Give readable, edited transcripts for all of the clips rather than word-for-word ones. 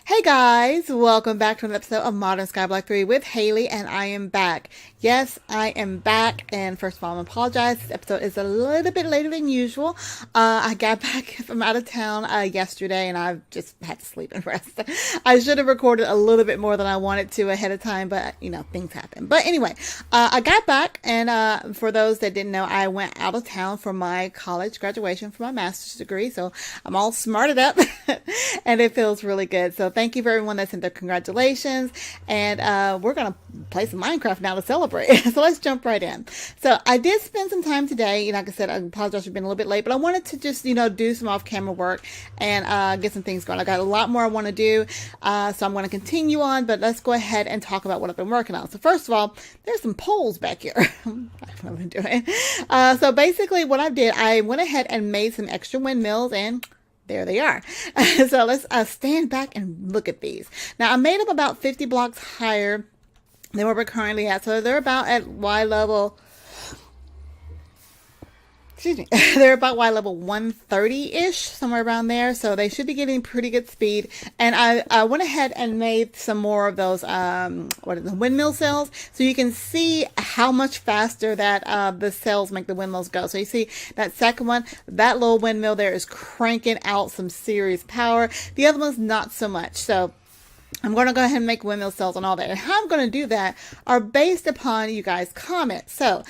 Hey guys, welcome back to an episode of Modern Skyblock 3 with Haliee, and I am back. Yes, I am back, and first of all, I apologize. This episode is a little bit later than usual. I got back from out of town yesterday, and I just had to sleep and rest. I should have recorded a little bit more than I wanted to ahead of time, but, you know, things happen. But anyway, I got back, and for those that didn't know, I went out of town for my college graduation for my master's degree, so I'm all smarted up, and it feels really good. So thank you for everyone that sent their congratulations, and we're going to play some Minecraft now to celebrate. So let's jump right in. So I did spend some time today. You know, like I said, I apologize for being a little bit late, but I wanted to just, you know, do some off-camera work and get some things going. I got a lot more I want to do, so I'm going to continue on, but let's go ahead and talk about what I've been working on. So first of all, there's some poles back here. That's what I've been doing. So basically what I did, I went ahead and made some extra windmills, and there they are. So let's stand back and look at these. Now I made them about 50 blocks higher than where we're currently at. So they're about at Y level. Excuse me. They're about Y level 130-ish, somewhere around there. So they should be getting pretty good speed. And I went ahead and made some more of those windmill cells, so you can see how much faster that the cells make the windmills go. So you see that second one, that little windmill there is cranking out some serious power. The other one's not so much. So I'm going to go ahead and make windmill cells and all that. And how I'm going to do that are based upon you guys' comments. So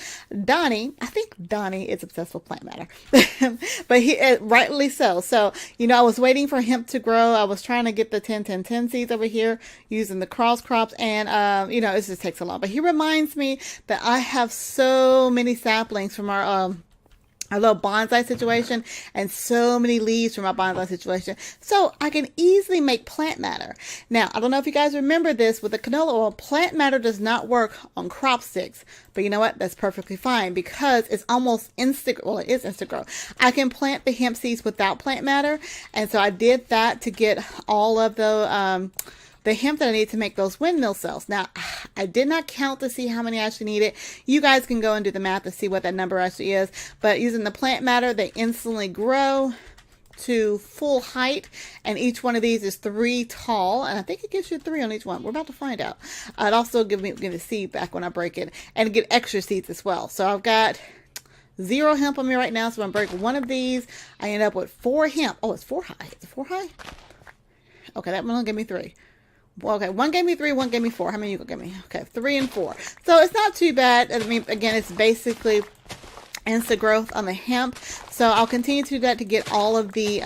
Donnie, I think Donnie is obsessed with plant matter, but he rightly so. So, you know, I was waiting for hemp to grow. I was trying to get the 10-10-10 seeds over here using the cross crops, and you know, it just takes a lot. But he reminds me that I have so many saplings from our little bonsai situation and so many leaves from my bonsai situation, so I can easily make plant matter. Now, I don't know if you guys remember this, with the canola oil, plant matter does not work on crop sticks, but you know what? That's perfectly fine because it's almost instant. Well, it is instant grow. I can plant the hemp seeds without plant matter, and so I did that to get all of the hemp that I need to make those windmill cells. Now, I did not count to see how many I actually needed. You guys can go and do the math to see what that number actually is. But using the plant matter, they instantly grow to full height, and each one of these is 3 tall, and I think it gives you 3 on each one. We're about to find out. It also give the seed back when I break it, and get extra seeds as well. So I've got 0 hemp on me right now, so when I break one of these, I end up with 4 hemp. Oh, it's 4 high. Is it 4 high? Okay, that one will give me 3. Well, okay, one gave me 3, one gave me 4. How many you gonna give me? Okay, 3 and 4. So it's not too bad. I mean, again, it's basically instant growth on the hemp. So I'll continue to do that to get all of the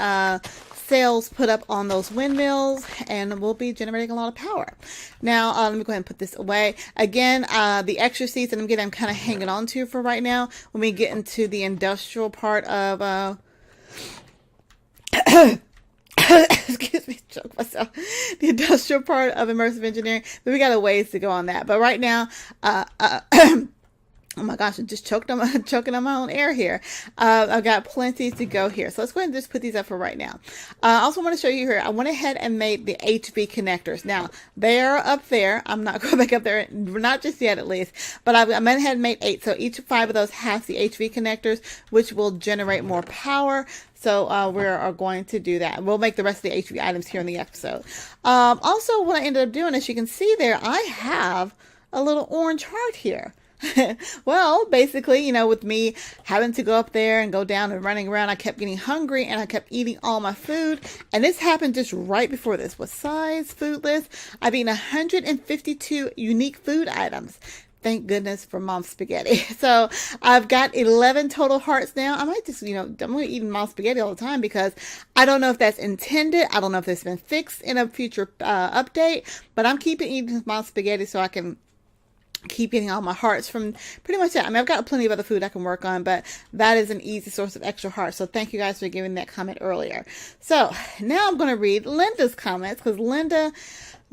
cells put up on those windmills, and we'll be generating a lot of power. Now, let me go ahead and put this away. Again, the extra seeds that I'm kind of hanging on to for right now. When we get into the industrial part of excuse me, choke myself. The industrial part of immersive engineering, but we got a ways to go on that. But right now, oh my gosh, I'm just choking on my own air here. I've got plenty to go here. So let's go ahead and just put these up for right now. I also want to show you here, I went ahead and made the HV connectors. Now, they're up there. I'm not going back up there, not just yet at least, but I went ahead and made 8. So each 5 of those has the HV connectors, which will generate more power. So we are going to do that. We'll make the rest of the HV items here in the episode. Also, what I ended up doing, as you can see there, I have a little orange heart here. Well, basically, you know, with me having to go up there and go down and running around, I kept getting hungry and I kept eating all my food. And this happened just right before this. With size food list, I've eaten 152 unique food items. Thank goodness for Mom's spaghetti. So I've got 11 total hearts now. I might just, you know, I'm going to eat Mom's spaghetti all the time because I don't know if that's intended. I don't know if it's been fixed in a future update, but I'm keeping eating Mom's spaghetti so I can keep eating all my hearts from pretty much that. I mean, I've got plenty of other food I can work on, but that is an easy source of extra hearts. So thank you guys for giving that comment earlier. So now I'm going to read Linda's comments, because Linda.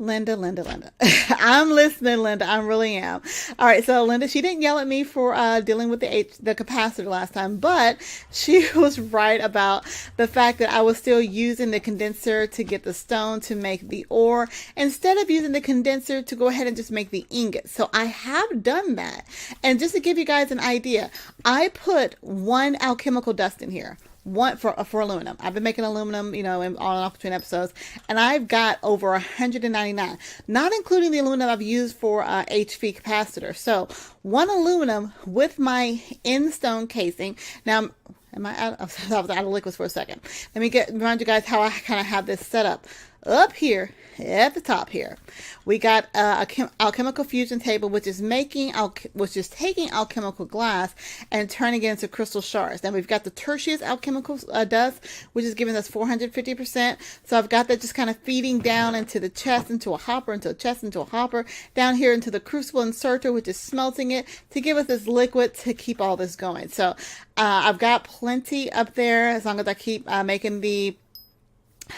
I'm listening, Linda. I really am. All right. So Linda, she didn't yell at me for dealing with the capacitor last time, but she was right about the fact that I was still using the condenser to get the stone to make the ore, instead of using the condenser to go ahead and just make the ingot. So I have done that. And just to give you guys an idea, I put 1 alchemical dust in here. one for aluminum. I've been making aluminum, you know, on and off between episodes, and I've got over 199, not including the aluminum I've used for HV capacitor. So one aluminum with my in-stone casing. Now, am I out? I was out of liquids for a second. Let me remind you guys how I kind of have this set up. Up here at the top here, we got a alchemical fusion table, which is taking alchemical glass and turning it into crystal shards. Then we've got the tertiary alchemical dust, which is giving us 450%. So I've got that just kind of feeding down into the chest, into a hopper, into a chest, into a hopper, down here into the crucible inserter, which is smelting it to give us this liquid to keep all this going. So I've got plenty up there as long as I keep making the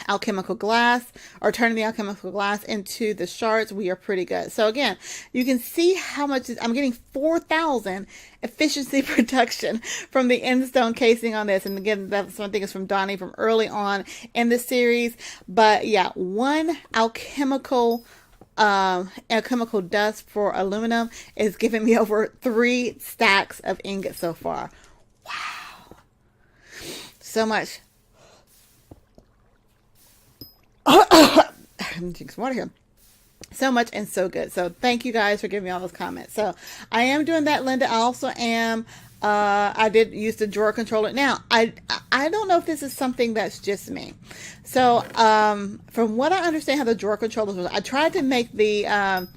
alchemical glass or turning the alchemical glass into the shards. We are pretty good. So again, you can see how much I'm getting 4,000 efficiency production from the end-stone casing on this. And again, that's one thing is from Donnie from early on in the series. But yeah, one alchemical dust for aluminum is giving me over 3 stacks of ingots so far. Wow, so much. I'm drinking some water here. So much and so good. So thank you guys for giving me all those comments. So I am doing that, Linda. I also am. I did use the drawer controller. Now I don't know if this is something that's just me. So from what I understand, how the drawer controllers work, I tried to make the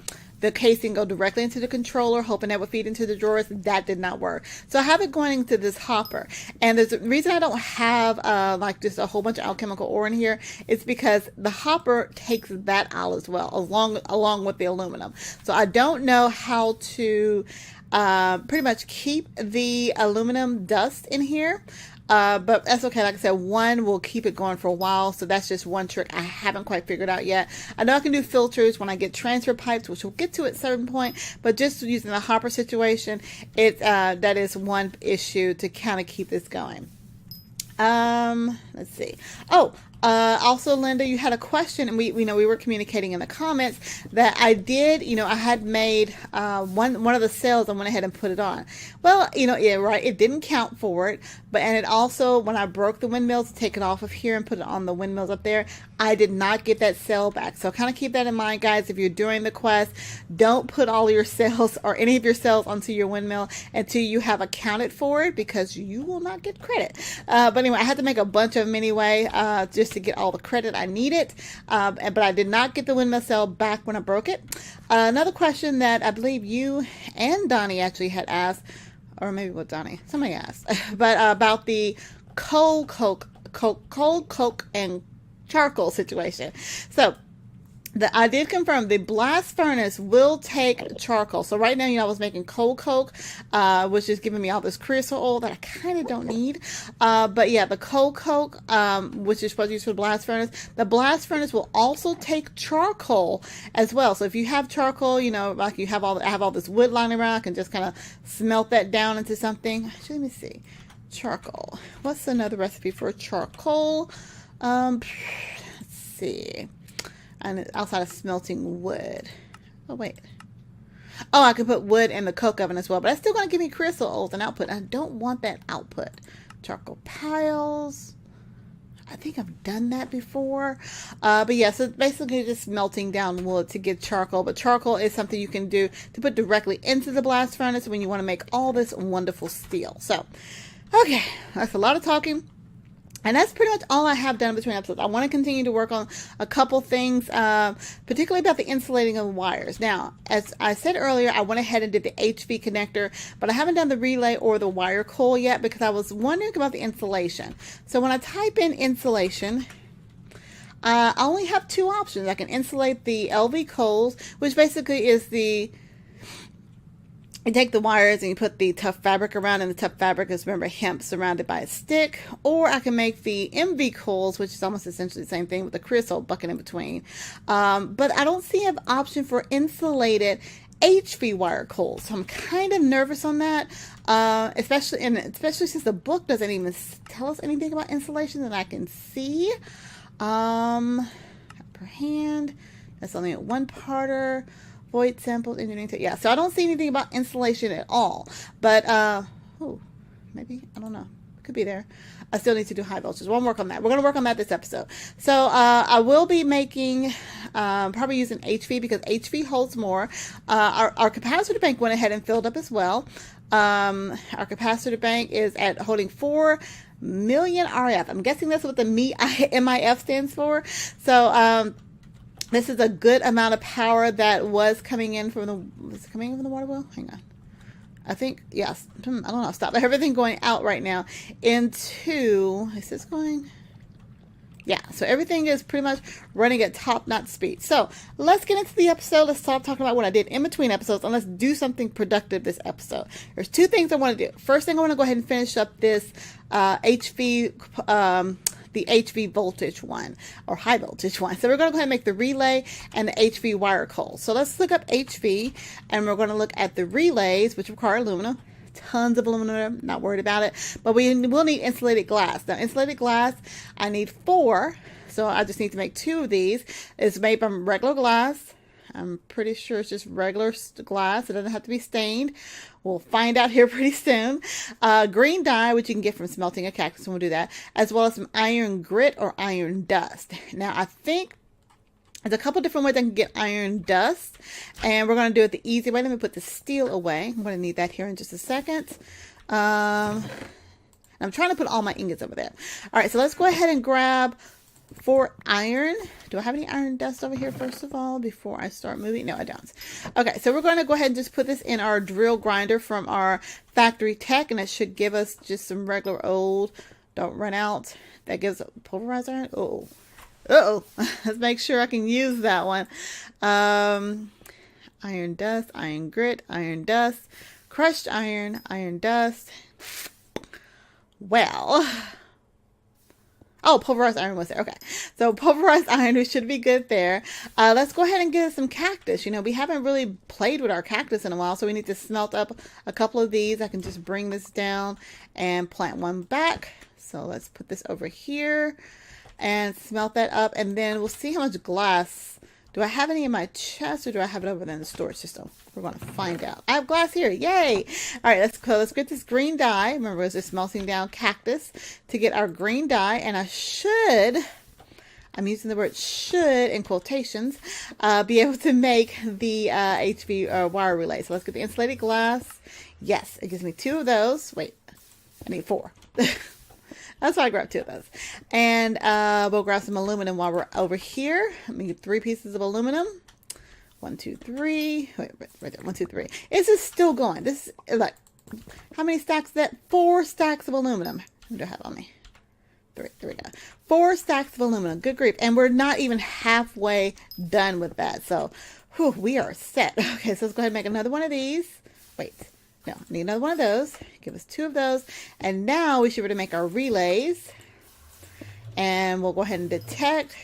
casing go directly into the controller, hoping that would feed into the drawers. That did not work. So I have it going into this hopper. And there's a reason I don't have like just a whole bunch of alchemical ore in here. It's because the hopper takes that out as well, along with the aluminum. So I don't know how to pretty much keep the aluminum dust in here. But that's okay. Like I said, one will keep it going for a while. So that's just one trick I haven't quite figured out yet. I know I can do filters when I get transfer pipes, which we'll get to at a certain point. But just using the hopper situation, that is one issue to kind of keep this going. Let's see. Also, Linda, you had a question, and we were communicating in the comments that I did, I had made one of the cells. I went ahead and put it on. Well, yeah, right. It didn't count for it, and it also, when I broke the windmills, take it off of here and put it on the windmills up there, I did not get that cell back. So kind of keep that in mind, guys. If you're doing the quest, don't put all of your cells or any of your cells onto your windmill until you have accounted for it, because you will not get credit. But anyway, I had to make a bunch of them anyway, just to get all the credit I needed. But I did not get the windmill cell back when I broke it. Another question that I believe you and Donnie actually had asked, or maybe what Donnie, somebody asked, but about the coal coke and charcoal situation. So I did confirm the blast furnace will take charcoal. So right now, I was making coal coke, which is giving me all this creosote oil that I kind of don't need. But yeah, the coal coke, which is supposed to use for the blast furnace, the blast furnace will also take charcoal as well. So if you have charcoal, like I have all this wood lying around, I can just kind of smelt that down into something. Actually, let me see. Charcoal. What's another recipe for charcoal? Let's see. And outside of smelting wood. Oh, wait. Oh, I could put wood in the coke oven as well, but that's still going to give me crystal oils and output. I don't want that output. Charcoal piles. I think I've done that before. But yeah, so it's basically just melting down wood to get charcoal. But charcoal is something you can do to put directly into the blast furnace when you want to make all this wonderful steel. So, okay, that's a lot of talking. And that's pretty much all I have done between episodes. I want to continue to work on a couple things, particularly about the insulating of wires. Now, as I said earlier, I went ahead and did the HV connector, but I haven't done the relay or the wire coil yet because I was wondering about the insulation. So when I type in insulation, I only have 2 options. I can insulate the LV coils, which basically is you take the wires and you put the tough fabric around, and the tough fabric is, remember, hemp surrounded by a stick. Or I can make the MV coils, which is almost essentially the same thing with the creosote bucket in between. But I don't see an option for insulated HV wire coils. So I'm kind of nervous on that, especially since the book doesn't even tell us anything about insulation that I can see. Per hand, that's only a 1-parter. Void samples, engineering. Yeah, so I don't see anything about insulation at all. But maybe, I don't know. could be there. I still need to do high voltage. We'll work on that. We're going to work on that this episode. So I will be making, probably using HV because HV holds more. Our capacitor bank went ahead and filled up as well. Our capacitor bank is at holding 4 million RF. I'm guessing that's what the MIF stands for. So this is a good amount of power that was coming in from the water wheel? Hang on. I think, yes. I don't know. Stop everything going out right now into, is this going? Yeah, so everything is pretty much running at top-notch speed. So let's get into the episode. Let's stop talking about what I did in between episodes, and let's do something productive this episode. There's 2 things I want to do. First thing, I want to go ahead and finish up this HV, the HV voltage one, or high voltage one. So we're going to go ahead and make the relay and the HV wire coil. So let's look up HV, and we're going to look at the relays, which require aluminum. Tons of aluminum, not worried about it, but we will need insulated glass. Now, insulated glass, I need 4, so I just need to make 2 of these. It's made from regular glass. I'm pretty sure it's just regular glass. It doesn't have to be stained. We'll find out here pretty soon. Green dye, which you can get from smelting a cactus, and we'll do that, as well as some iron grit or iron dust. Now, I think there's a couple different ways I can get iron dust, and we're going to do it the easy way. Let me put the steel away. I'm going to need that here in just a second. I'm trying to put all my ingots over there. All right, so let's go ahead and grab 4 iron. Do I have any iron dust over here, first of all, before I start moving? No, I don't. Okay, so we're going to go ahead and just put this in our drill grinder from our factory tech, and it should give us just some regular old, don't run out. That gives pulverized iron. Oh. Uh-oh, let's make sure I can use that one. Iron dust, iron grit, iron dust, crushed iron, iron dust. Well, oh, pulverized iron was there. Okay, so pulverized iron, we should be good there. Let's go ahead and get some cactus. You know, we haven't really played with our cactus in a while, so we need to smelt up a couple of these. I can just bring this down and plant one back. So let's put this over here and smelt that up, and then we'll see how much glass. Do I have any in my chest, or do I have it over there in the storage system? We're going to find out. I have glass here. Yay! All right, let's get this green dye. Remember, it's just melting down cactus to get our green dye, and I'm using the word should in quotations, be able to make the HV wire relay. So let's get the insulated glass. Yes, it gives me 2 of those. Wait, I need 4. That's why I grabbed 2 of those. And we'll grab some aluminum while we're over here. Let me get 3 pieces of aluminum. 1, 2, 3. Wait, right there. 1, 2, 3. This is still going. This is like, how many stacks is that? 4 stacks of aluminum. What do I have on me? 3. There we go. 4 stacks of aluminum. Good grief. And we're not even halfway done with that. So, whew, we are set. Okay, so let's go ahead and make another one of these. Wait. No, I need another one of those. Give us 2 of those. And now we should be able to make our relays. And we'll go ahead and detect.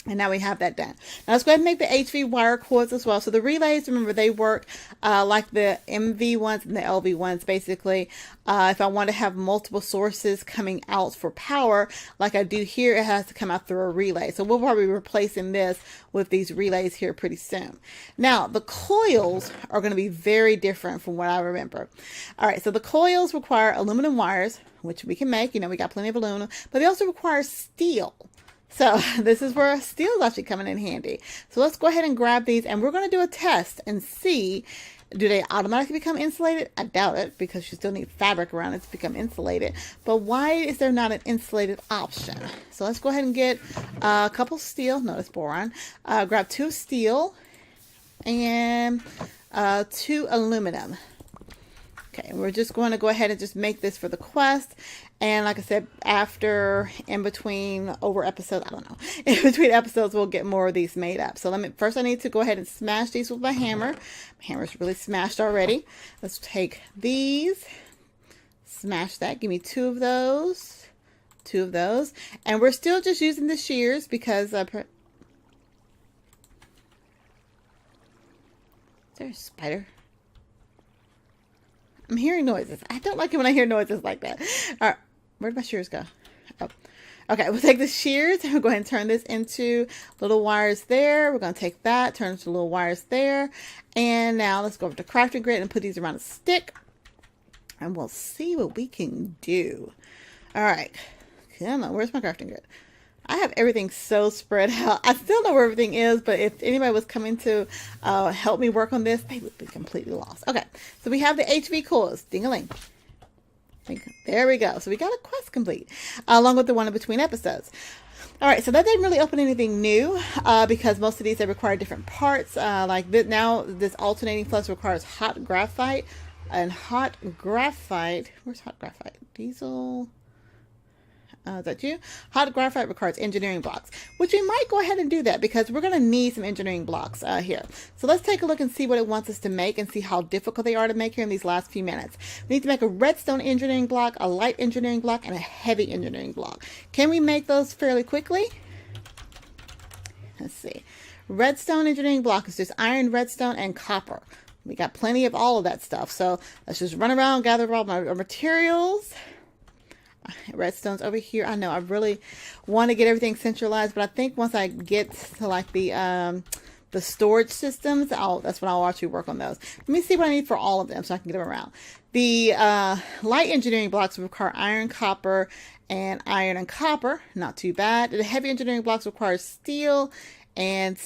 And now we have that done. Now let's go ahead and make the HV wire coils as well. So the relays, remember, they work like the MV ones and the LV ones. Basically, if I want to have multiple sources coming out for power, like I do here, it has to come out through a relay. So we'll probably be replacing this with these relays here pretty soon. Now, the coils are going to be very different from what I remember. All right, so the coils require aluminum wires, which we can make. You know, we got plenty of aluminum, but they also require steel. So this is where steel is actually coming in handy. So let's go ahead and grab these, and we're going to do a test and see, do they automatically become insulated? I doubt it, because you still need fabric around it to become insulated. But why is there not an insulated option? So let's go ahead and get a couple steel. No, that's boron. Grab 2 steel and 2 aluminum. Okay, we're just going to go ahead and just make this for the quest. And like I said, in between episodes, we'll get more of these made up. So first I need to go ahead and smash these with my hammer. My hammer's really smashed already. Let's take these, smash that. Give me 2 of those, 2 of those. And we're still just using the shears because, is there a spider? I'm hearing noises. I don't like it when I hear noises like that. All right. Where'd my shears go? Oh. Okay, we'll take the shears and we'll go ahead and turn this into little wires there. We're going to take that, turn it into little wires there. And now let's go over to crafting grid and put these around a stick. And we'll see what we can do. All right. Come on, where's my crafting grid? I have everything so spread out. I still know where everything is, but if anybody was coming to help me work on this, they would be completely lost. Okay, so we have the HV coils. Ding-a-ling. There we go. So we got a quest complete, along with the one in between episodes. All right, so that didn't really open anything new because most of these, they require different parts. Like this, now, this alternating flux requires hot graphite. And hot graphite, where's hot graphite? Diesel. Is that you? Hot graphite requires engineering blocks, which we might go ahead and do that because we're going to need some engineering blocks here. So let's take a look and see what it wants us to make and see how difficult they are to make here in these last few minutes. We need to make a redstone engineering block, a light engineering block, and a heavy engineering block. Can we make those fairly quickly? Let's see. Redstone engineering block is just iron, redstone, and copper. We got plenty of all of that stuff. So let's just run around, gather all my materials. Redstone's over here. I know I really want to get everything centralized, but I think once I get to like the storage systems, that's when I'll actually work on those. Let me see what I need for all of them so I can get them around. The light engineering blocks require iron, copper, and iron and copper. Not too bad. The heavy engineering blocks require steel and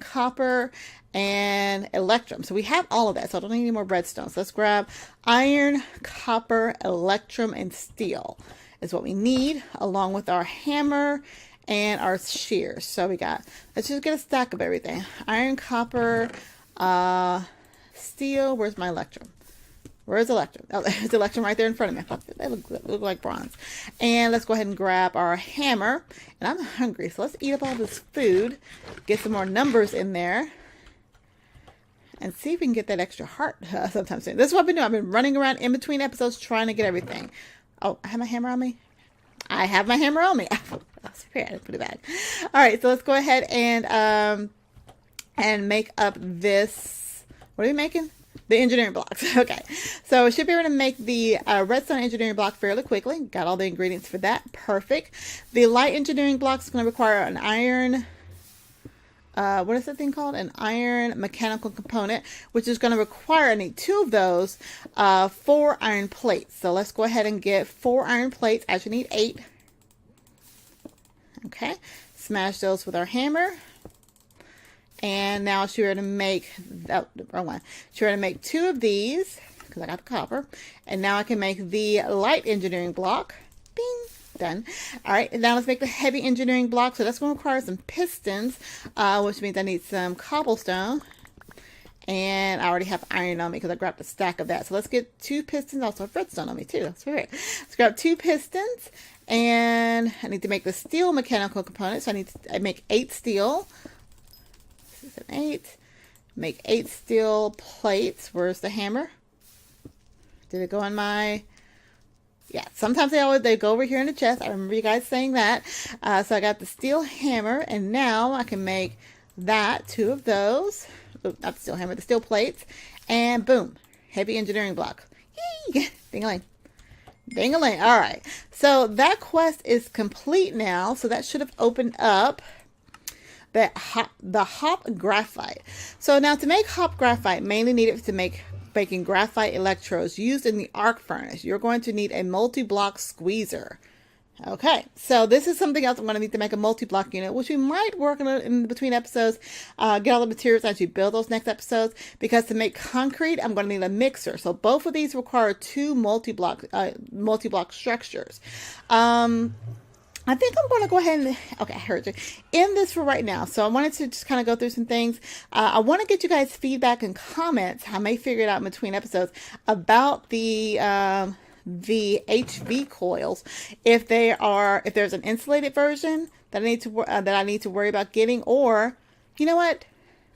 copper and electrum. So we have all of that. So I don't need any more redstone. So let's grab iron, copper, electrum, and steel is what we need, along with our hammer and our shears. So we got, let's just get a stack of everything. Iron, copper, steel. Where's my electrum? Where's electrum? Oh, there's electrum right there in front of me. They look like bronze. And let's go ahead and grab our hammer. And I'm hungry, so let's eat up all this food. Get some more numbers in there. And see if we can get that extra heart sometime soon. This is what I've been doing. I've been running around in between episodes trying to get everything. Oh, I have my hammer on me? I have my hammer on me. I didn't put it back. All right, so let's go ahead and make up this. What are we making? The engineering blocks. Okay, so we should be able to make the redstone engineering block fairly quickly. Got all the ingredients for that. Perfect. The light engineering block is going to require an iron. What is that thing called? An iron mechanical component, which is going to require, I need 2 of those, 4 iron plates. So let's go ahead and get 4 iron plates. I actually need 8. Okay, smash those with our hammer. And now she's going to make, oh, the wrong one. She's going to make 2 of these, because I got the copper. And now I can make the light engineering block. Bing. Done. All right, and now let's make the heavy engineering block. So that's going to require some pistons, which means I need some cobblestone. And I already have iron on me because I grabbed a stack of that. So let's get 2 pistons. Also have redstone on me too. That's great. Let's grab 2 pistons. And I need to make the steel mechanical component. So I make 8 steel. This is an 8. Make 8 steel plates. Where's the hammer? Did it go in my... Yeah, sometimes they go over here in the chest. I remember you guys saying that. So I got the steel hammer, and now I can make that 2 of those. Oh, not the steel hammer, the steel plates. And boom, heavy engineering block. Yay! Ding-a-ling. Ding-a-ling. All right. So that quest is complete now. So that should have opened up the hop graphite. So now to make hop graphite, mainly needed to making graphite electrodes used in the arc furnace, you're going to need a multi-block squeezer. Okay, so this is something else I'm going to need to make a multi-block unit, which we might work on in between episodes, get all the materials as you build those next episodes, because to make concrete, I'm going to need a mixer. So both of these require 2 multi-block structures. I think I'm going to go ahead and, okay, I heard you, end this for right now. So I wanted to just kind of go through some things. I want to get you guys feedback and comments. I may figure it out in between episodes about the HV coils. If there's an insulated version that I need to worry about getting, or you know what?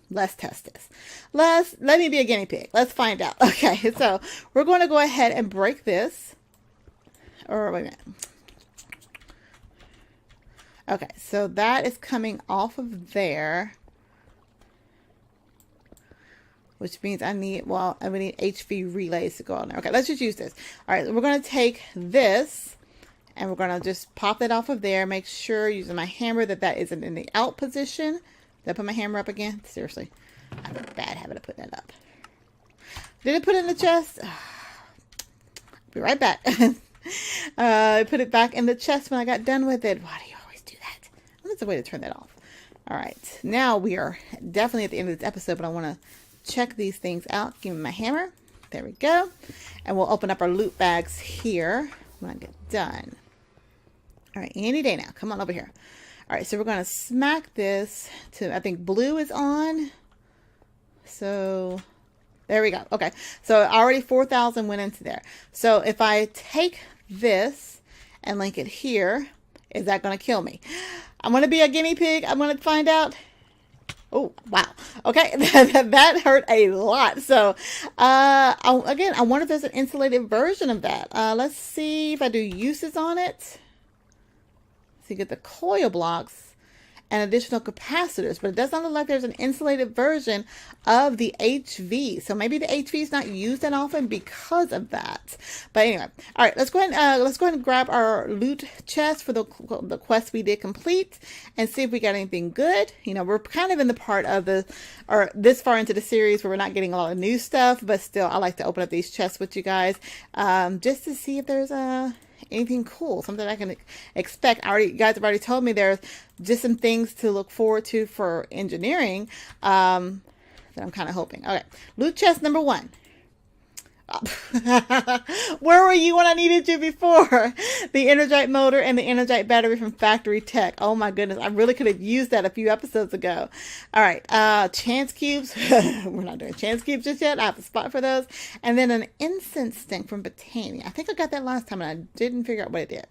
Let's test this. Let me be a guinea pig. Let's find out. Okay, so we're going to go ahead and break this. Or wait a minute. Okay, so that is coming off of there, which means I need HV relays to go on there. Okay, let's just use this. All right, we're going to take this and we're going to just pop it off of there. Make sure using my hammer that isn't in the out position. Did I put my hammer up again? Seriously, I have a bad habit of putting it up. Did it put it in the chest? Be right back. I put it back in the chest when I got done with it. Why do you always do that? Well, that's a way to turn that off. All right, now we are definitely at the end of this episode, but I want to check these things out. Give me my hammer. There we go. And we'll open up our loot bags here when I get done. All right, any day now. Come on over here. All right, so we're going to smack this to, I think blue is on. So there we go. Okay, so already 4,000 went into there. So if I take this and link it here, is that going to kill me? I'm going to be a guinea pig. I'm going to find out. Oh, wow. Okay, that hurt a lot. So, again, I wonder if there's an insulated version of that. Let's see if I do uses on it. So you get the coil blocks and additional capacitors, but it does not look like there's an insulated version of the HV. So maybe the HV is not used that often because of that. But anyway, all right, let's go ahead and grab our loot chest for the quest we did complete and see if we got anything good. You know, we're kind of in the part of this far into the series where we're not getting a lot of new stuff, but still, I like to open up these chests with you guys just to see if there's anything cool, something I can expect. You guys have already told me there's just some things to look forward to for engineering that I'm kind of hoping. Okay, loot chest number 1. Where were you when I needed you before? The Energite motor and the Energite battery from Factory Tech. Oh my goodness, I really could have used that a few episodes ago. All right, chance cubes. We're not doing chance cubes just yet. I have a spot for those. And then an incense stink from Botania. I think I got that last time and I didn't figure out what it did.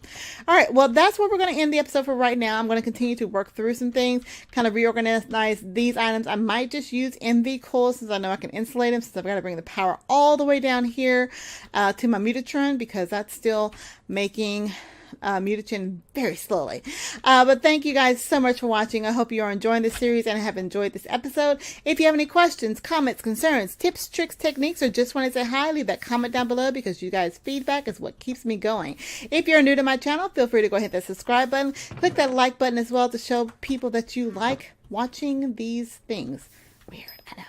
All right, well, that's where we're going to end the episode for right now. I'm going to continue to work through some things, kind of reorganize these items. I might just use MV coils since I know I can insulate them, since I've got to bring the power all the way down here to my Mutatron, because that's still making mutagen very slowly. But thank you guys so much for watching. I hope you are enjoying this series and have enjoyed this episode. If you have any questions, comments, concerns, tips, tricks, techniques, or just want to say hi, leave that comment down below, because you guys' feedback is what keeps me going. If you're new to my channel, feel free to go hit that subscribe button. Click that like button as well to show people that you like watching these things. Weird, I know.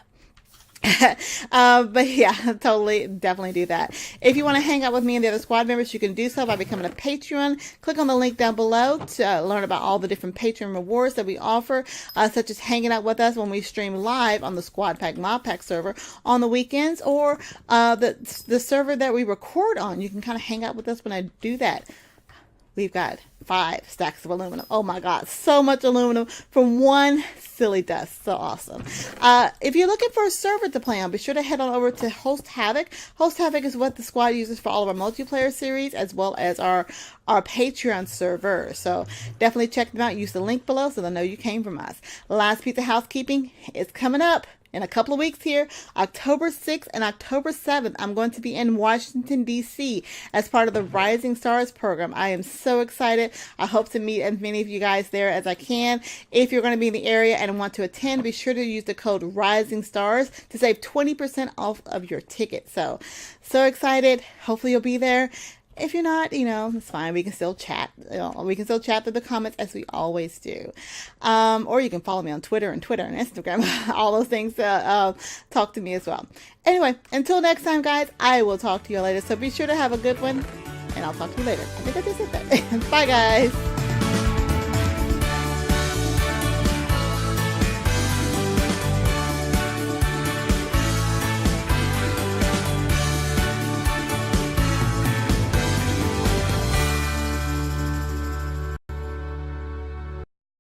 But yeah, definitely do that. If you want to hang out with me and the other squad members, you can do so by becoming a Patreon. Click on the link down below to learn about all the different Patreon rewards that we offer, such as hanging out with us when we stream live on the Squad Pack Modpack server on the weekends, or the server that we record on. You can kind of hang out with us when I do that. We've got 5 stacks of aluminum. Oh my God, so much aluminum from one silly dust. So awesome. If you're looking for a server to play on, be sure to head on over to Host Havoc. Host Havoc is what the squad uses for all of our multiplayer series, as well as our Patreon server. So definitely check them out. Use the link below so they'll know you came from us. Last piece of housekeeping is coming up in a couple of weeks here, October 6th and October 7th. I'm going to be in Washington, D.C. as part of the Rising Stars program. I am so excited. I hope to meet as many of you guys there as I can. If you're going to be in the area and want to attend, be sure to use the code Rising Stars to save 20% off of your ticket. So excited. Hopefully you'll be there. If you're not, it's fine. We can still chat. We can still chat through the comments as we always do. Or you can follow me on Twitter and Instagram. All those things. Talk to me as well. Anyway, until next time, guys, I will talk to you later. So be sure to have a good one. And I'll talk to you later. I think I just said that. Bye, guys.